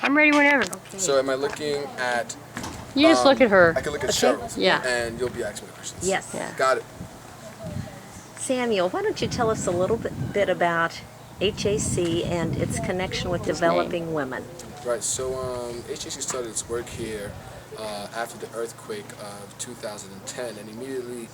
I'm ready whenever. Okay. So am I looking at... You just look at her. I can look at Okay. Cheryl's. Yeah. And you'll be asking me the questions. Yes. Yeah. Got it. Samuel, why don't you tell us a little bit about HAC and its connection with developing women? Right, so HAC started its work here after the earthquake of 2010, and immediately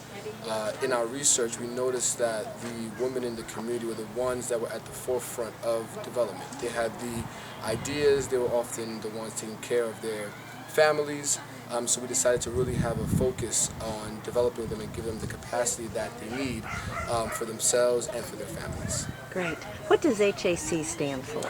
in our research we noticed that the women in the community were the ones that were at the forefront of development. They had the ideas, they were often the ones taking care of their families, so we decided to really have a focus on developing them and give them the capacity that they need for themselves and for their families. Great. What does HAC stand for?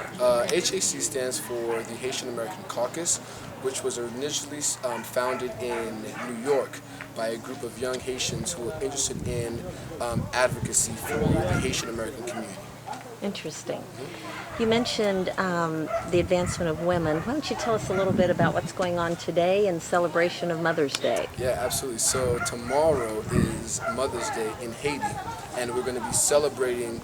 HAC stands for the Haitian American Caucus, which was initially founded in New York by a group of young Haitians who were interested in advocacy for the Haitian American community. Interesting. You mentioned the advancement of women. Why don't you tell us a little bit about what's going on today in celebration of Mother's Day? Yeah, absolutely. So tomorrow is Mother's Day in Haiti, and we're going to be celebrating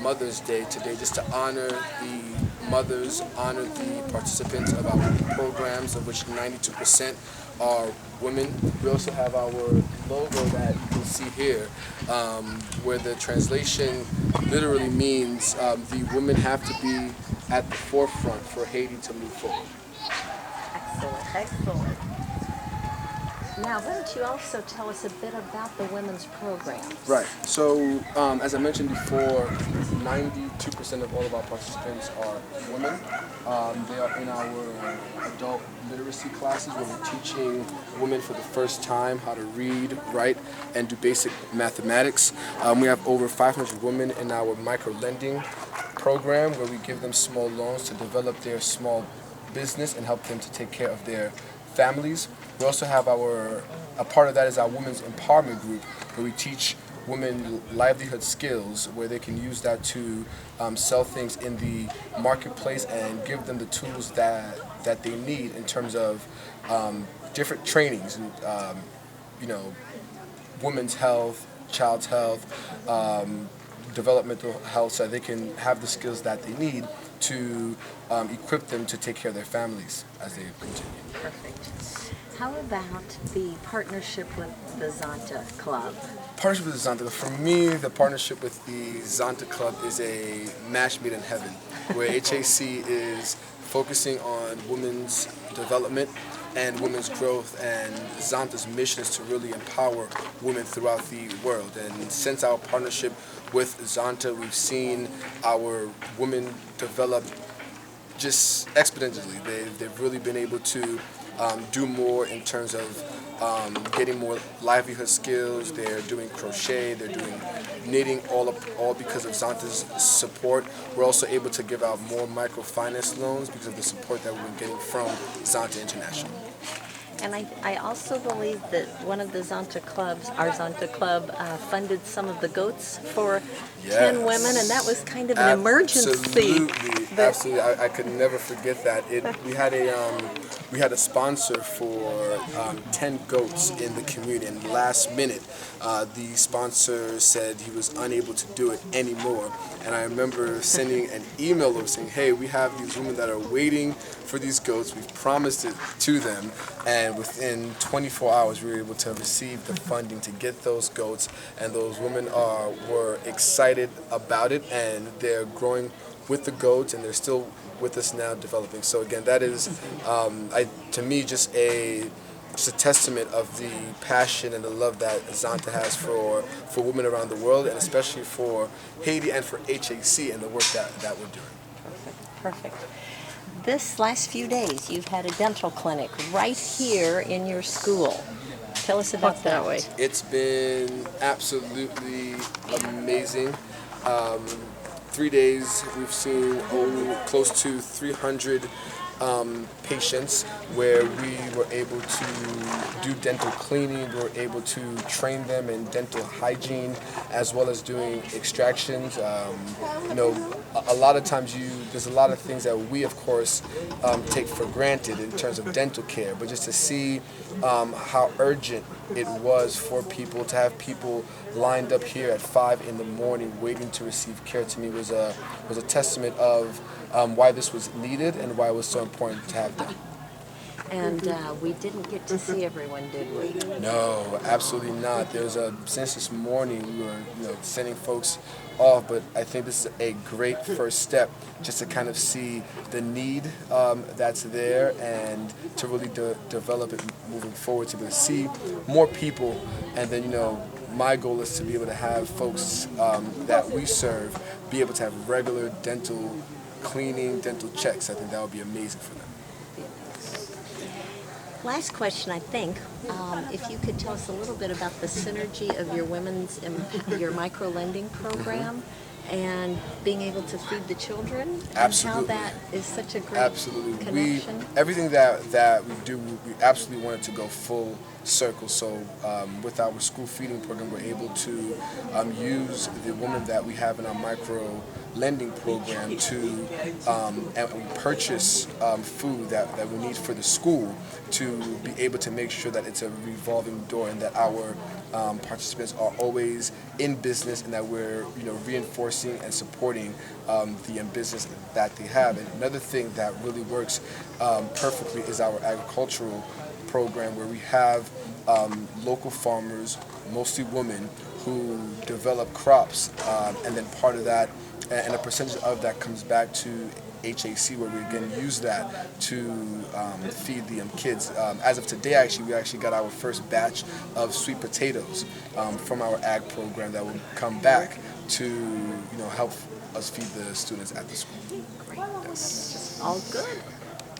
Mother's Day today just to honor the mothers, honor the participants of our programs, of which 92% are women. We also have our logo that you can see here, where the translation literally means the women have to be at the forefront for Haiti to move forward. Excellent, excellent. Now, why don't you also tell us a bit about the women's programs? Right. So, as I mentioned before, 92% of all of our participants are women. They are in our adult literacy classes where we're teaching women for the first time how to read, write, and do basic mathematics. We have over 500 women in our micro-lending program where we give them small loans to develop their small business and help them to take care of their families. We also have a part of that is our women's empowerment group, where we teach women livelihood skills, where they can use that to sell things in the marketplace and give them the tools that they need in terms of different trainings, women's health, child's health, developmental health, so they can have the skills that they need to equip them to take care of their families as they continue. Perfect. How about the partnership with the Zonta Club? Partnership with the Zonta Club. For me, the partnership with the Zonta Club is a match made in heaven, where HAC is focusing on women's development and women's growth, and Zonta's mission is to really empower women throughout the world. And since our partnership with Zonta, we've seen our women develop just exponentially. They've really been able to do more in terms of getting more livelihood skills. They're doing crochet, they're doing knitting, all because of Zonta's support. We're also able to give out more microfinance loans because of the support that we've been getting from Zonta International. And I also believe that one of the Zonta clubs, our Zonta club, funded some of the goats for 10 women, and that was kind of an emergency. Absolutely. I could never forget that. We had a sponsor for 10 goats in the community, and last minute, the sponsor said he was unable to do it anymore. And I remember sending an email over saying, hey, we have these women that are waiting for these goats. We've promised it to them. And within 24 hours, we were able to receive the funding to get those goats. And those women were excited about it, and they're growing with the goats, and they're still with us now developing. So again, that is, to me, just a testament of the passion and the love that Zonta has for women around the world, and especially for Haiti and for HAC and the work that we're doing. Perfect. This last few days, you've had a dental clinic right here in your school. Tell us about that. It's been absolutely amazing. 3 days, we've seen close to 300 patients where we were able to do dental cleaning, we were able to train them in dental hygiene, as well as doing extractions. a lot of times there's a lot of things that we, of course, take for granted in terms of dental care, but just to see how urgent it was for people to have people lined up here at 5 in the morning waiting to receive care, to me was a testament of why this was needed and why it was so important to have done. And we didn't get to see everyone, did we? No, absolutely not. Since this morning we were sending folks off, but I think this is a great first step just to kind of see the need that's there and to really develop it moving forward, to be able to see more people, and then my goal is to be able to have folks that we serve be able to have regular dental cleaning, dental checks. I think that would be amazing for them. Last question, I think. If you could tell us a little bit about the synergy of your micro lending program and being able to feed the children. Absolutely. And how that is such a great connection. Everything that we do, we absolutely want it to go full circle. So with our school feeding program, we're able to use the women that we have in our micro lending program to and purchase food that we need for the school to be able to make sure that it's a revolving door and that our participants are always in business and that we're reinforcing and supporting the business that they have. And another thing that really works perfectly is our agricultural program, where we have local farmers, mostly women, who develop crops, and then part of that and a percentage of that comes back to HAC, where we again use that to feed the kids. As of today, actually, we actually got our first batch of sweet potatoes from our ag program that will come back to help us feed the students at the school. Great. Yes. All good.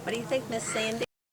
What do you think, Miss Sandy?